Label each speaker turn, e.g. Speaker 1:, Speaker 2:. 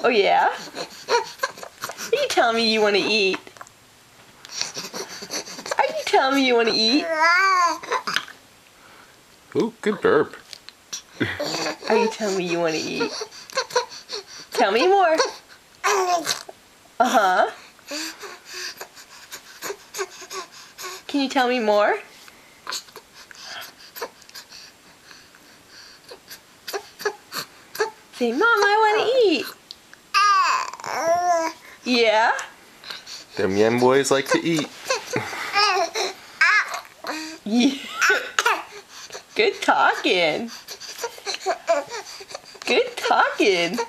Speaker 1: Oh yeah? Are you telling me you want to eat? Are you telling me you want to eat?
Speaker 2: Ooh, good burp.
Speaker 1: Are you telling me you want to eat? Tell me more. Uh-huh. Can you tell me more? Say, Mom, I want to eat. Yeah?
Speaker 2: Them Yen boys like to eat.
Speaker 1: Yeah. Good talking. Good talking.